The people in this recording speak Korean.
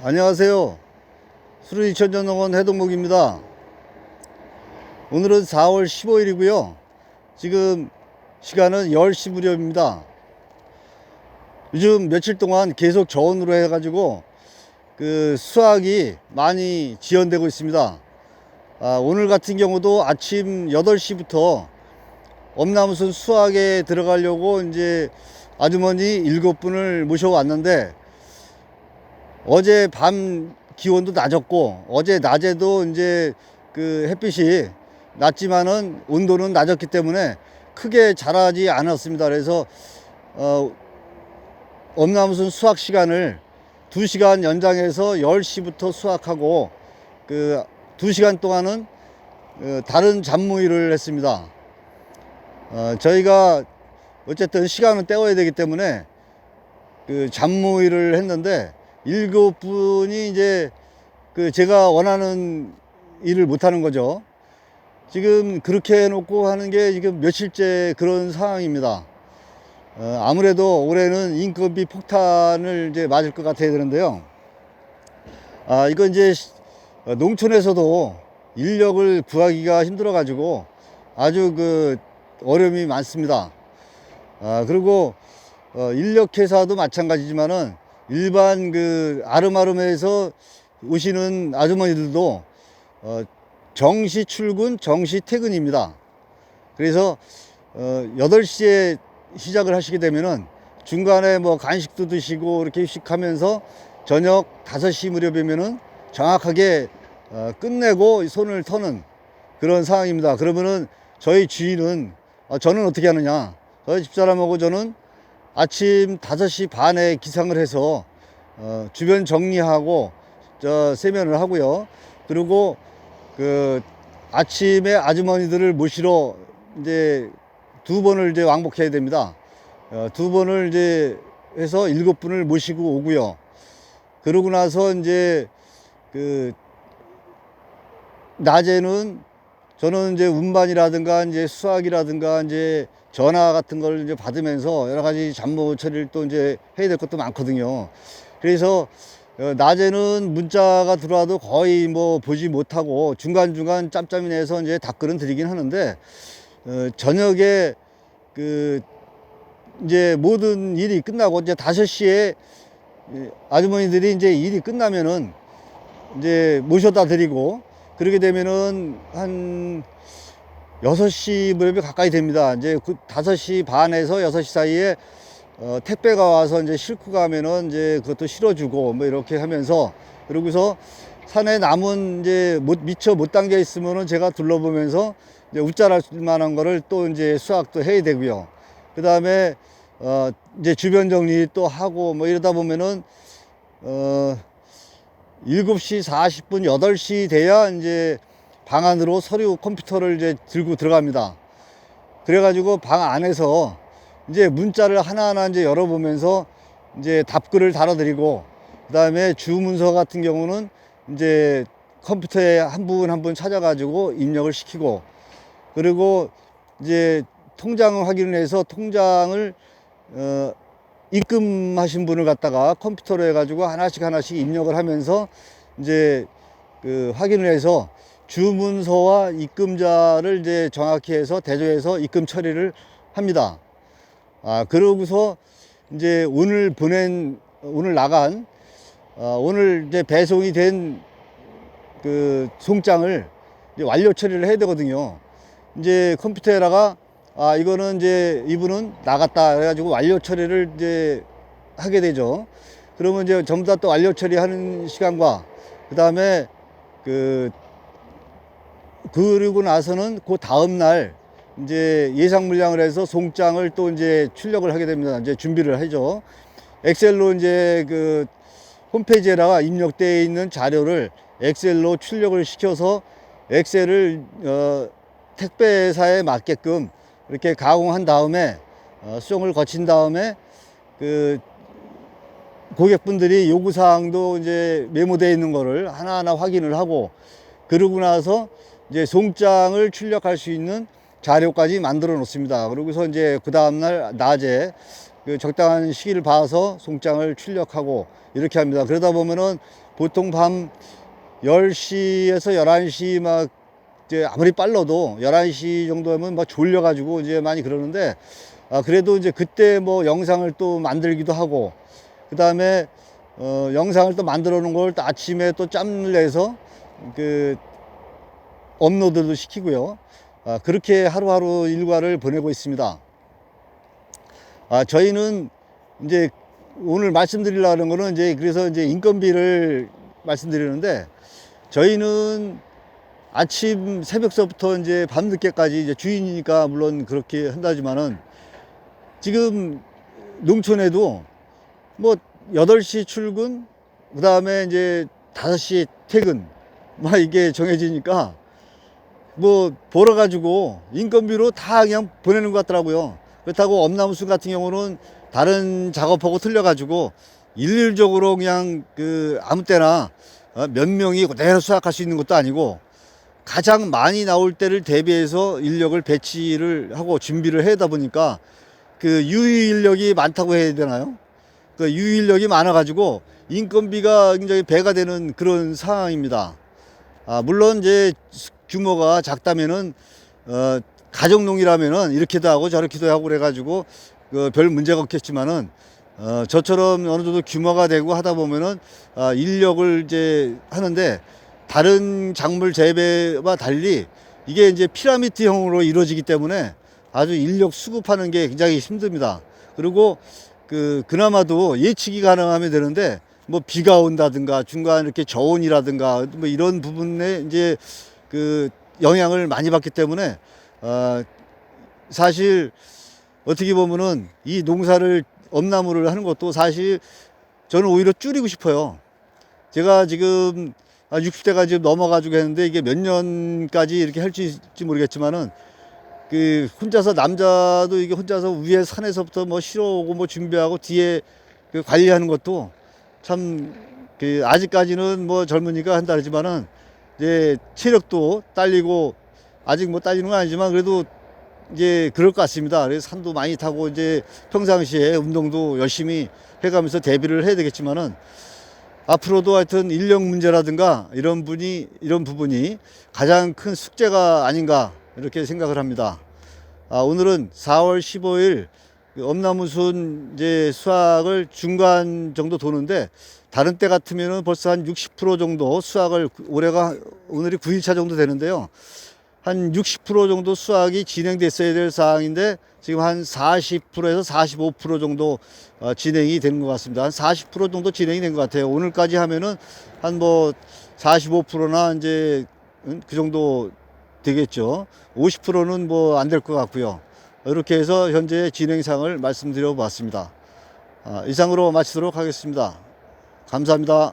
안녕하세요. 수르이천전농원 해동목입니다. 오늘은 4월 15일이고요. 지금 시간은 10시 무렵입니다. 요즘 며칠 동안 계속 저온으로 해가지고 수확이 많이 지연되고 있습니다. 오늘 같은 경우도 아침 8시부터 엄나무순 수확에 들어가려고 이제 아주머니 7분을 모셔왔는데, 어제 밤 기온도 낮았고 어제 낮에도 이제 햇빛이 낮지만은 온도는 낮았기 때문에 크게 자라지 않았습니다. 그래서 엄나무순 수확 시간을 2시간 연장해서 10시부터 수확하고 2시간 동안은 다른 잡무일을 했습니다. 저희가 어쨌든 시간을 때워야 되기 때문에 잡무일을 했는데, 7분이 이제 제가 원하는 일을 못하는 거죠. 지금 그렇게 해놓고 하는 게 지금 며칠째 그런 상황입니다. 아무래도 올해는 인건비 폭탄을 이제 맞을 것 같아야 되는데요. 이건 이제 농촌에서도 인력을 구하기가 힘들어 가지고 아주 어려움이 많습니다. 그리고 인력 회사도 마찬가지지만은 일반 아름아름에서 오시는 아주머니들도 정시 출근, 정시 퇴근입니다. 그래서 8시에 시작을 하시게 되면은 중간에 뭐 간식도 드시고 이렇게 휴식하면서 저녁 5시 무렵이면은 정확하게 끝내고 손을 터는 그런 상황입니다. 그러면은 저희 주인은, 저는 어떻게 하느냐, 저희 집사람하고 저는 아침 5시 반에 기상을 해서 주변 정리하고 세면을 하고요. 그리고 아침에 아주머니들을 모시러 이제 2번을 이제 왕복해야 됩니다. 2번을 이제 해서 7분을 모시고 오고요. 그러고 나서 이제 낮에는 저는 이제 운반이라든가 이제 수학이라든가 이제 전화 같은 걸 이제 받으면서 여러 가지 잡무 처리를 또 이제 해야 될 것도 많거든요. 그래서 낮에는 문자가 들어와도 거의 뭐 보지 못하고 중간중간 짬짬이 내서 이제 답글은 드리긴 하는데, 저녁에 이제 모든 일이 끝나고 이제 5시에 아주머니들이 이제 일이 끝나면은 이제 모셔다 드리고, 그러게 되면은 한 6시 무렵이 가까이 됩니다. 이제 5시 반에서 6시 사이에 택배가 와서 이제 싣고 가면은 이제 그것도 실어주고 뭐 이렇게 하면서, 그러고서 산에 남은 이제 미처 못 당겨 있으면은 제가 둘러보면서 이제 웃자랄 만한 거를 또 이제 수확도 해야 되고요. 그 다음에 이제 주변 정리 또 하고 뭐 이러다 보면은 7시 40분, 8시 돼야 이제 방 안으로 서류 컴퓨터를 이제 들고 들어갑니다. 그래가지고 방 안에서 이제 문자를 하나하나 이제 열어보면서 이제 답글을 달아드리고, 그 다음에 주문서 같은 경우는 이제 컴퓨터에 한 분 한 분 찾아가지고 입력을 시키고, 그리고 이제 통장 확인을 해서 통장을 입금하신 분을 갖다가 컴퓨터로 해가지고 하나씩 입력을 하면서 이제 확인을 해서 주문서와 입금자를 이제 정확히 해서 대조해서 입금 처리를 합니다. 그러고서 이제 오늘 나간, 오늘 이제 배송이 된 송장을 이제 완료 처리를 해야 되거든요. 이제 컴퓨터에다가 이거는 이제 이분은 나갔다 해가지고 완료 처리를 이제 하게 되죠. 그러면 이제 전부 다 또 완료 처리하는 시간과 그 다음에 그리고 나서는 그 다음 날 이제 예상 물량을 해서 송장을 또 이제 출력을 하게 됩니다. 이제 준비를 하죠. 엑셀로 이제 홈페이지에다가 입력되어 있는 자료를 엑셀로 출력을 시켜서 엑셀을 택배사에 맞게끔 이렇게 가공한 다음에 수정을 거친 다음에 고객분들이 요구사항도 이제 메모되어 있는 거를 하나하나 확인을 하고, 그러고 나서 이제 송장을 출력할 수 있는 자료까지 만들어 놓습니다. 그러고서 이제 그 다음날 낮에 그 적당한 시기를 봐서 송장을 출력하고 이렇게 합니다. 그러다 보면은 보통 밤 10시에서 11시 막 이제 아무리 빨라도 11시 정도면 막 졸려가지고 이제 많이 그러는데, 그래도 이제 그때 뭐 영상을 또 만들기도 하고, 그 다음에 영상을 또 만들어 놓은 걸 또 아침에 또 짬을 내서 그 업로드도 시키고요. 그렇게 하루하루 일과를 보내고 있습니다. 저희는 이제 오늘 말씀드리려는 거는 이제 그래서 이제 인건비를 말씀드리는데, 저희는 아침 새벽서부터 이제 밤늦게까지 이제 주인이니까 물론 그렇게 한다지만은, 지금 농촌에도 뭐 8시 출근, 그 다음에 이제 5시 퇴근, 막 이게 정해지니까 뭐 벌어가지고 인건비로 다 그냥 보내는 것 같더라고요. 그렇다고 엄나무순 같은 경우는 다른 작업하고 틀려가지고 일률적으로 그냥 그 아무 때나 몇 명이 그대로 수확할 수 있는 것도 아니고, 가장 많이 나올 때를 대비해서 인력을 배치를 하고 준비를 해다 보니까 그 유휴 인력이 많다고 해야 되나요? 그 유휴 인력이 많아가지고 인건비가 굉장히 배가 되는 그런 상황입니다. 물론 이제 규모가 작다면은 가정농이라면은 이렇게도 하고 저렇게도 하고 그래가지고 별 문제가 없겠지만은, 저처럼 어느 정도 규모가 되고 하다 보면은 인력을 이제 하는데, 다른 작물 재배와 달리 이게 이제 피라미드형으로 이루어지기 때문에 아주 인력 수급하는 게 굉장히 힘듭니다. 그리고 그나마도 예측이 가능하면 되는데, 뭐 비가 온다든가 중간 이렇게 저온이라든가 뭐 이런 부분에 이제 영향을 많이 받기 때문에, 사실 어떻게 보면은 이 농사를 엄나무를 하는 것도 사실 저는 오히려 줄이고 싶어요. 제가 지금 60대가 지금 넘어가지고 했는데, 이게 몇 년까지 이렇게 할 수 있을지 모르겠지만은, 혼자서 남자도 이게 혼자서 위에 산에서부터 뭐 실어오고 뭐 준비하고 뒤에 관리하는 것도 참 아직까지는 뭐 젊으니까 한다 그러지만은 이제 체력도 딸리고, 아직 뭐 딸리는 건 아니지만 그래도 이제 그럴 것 같습니다. 그래서 산도 많이 타고 이제 평상시에 운동도 열심히 해가면서 대비를 해야 되겠지만은, 앞으로도 하여튼 인력 문제라든가 이런 부분이 가장 큰 숙제가 아닌가 이렇게 생각을 합니다. 오늘은 4월 15일 엄나무순 이제 수확을 중간 정도 도는데, 다른 때 같으면은 벌써 한 60% 정도 수확을, 오늘이 9일차 정도 되는데요. 한 60% 정도 수확이 진행됐어야 될 상황인데, 지금 한 40%에서 45% 정도 진행이 되는 것 같습니다. 한 40% 정도 진행이 된 것 같아요. 오늘까지 하면은 한 뭐 45%나 이제 그 정도 되겠죠. 50%는 뭐 안 될 것 같고요. 이렇게 해서 현재 진행상을 말씀드려 봤습니다. 이상으로 마치도록 하겠습니다. 감사합니다.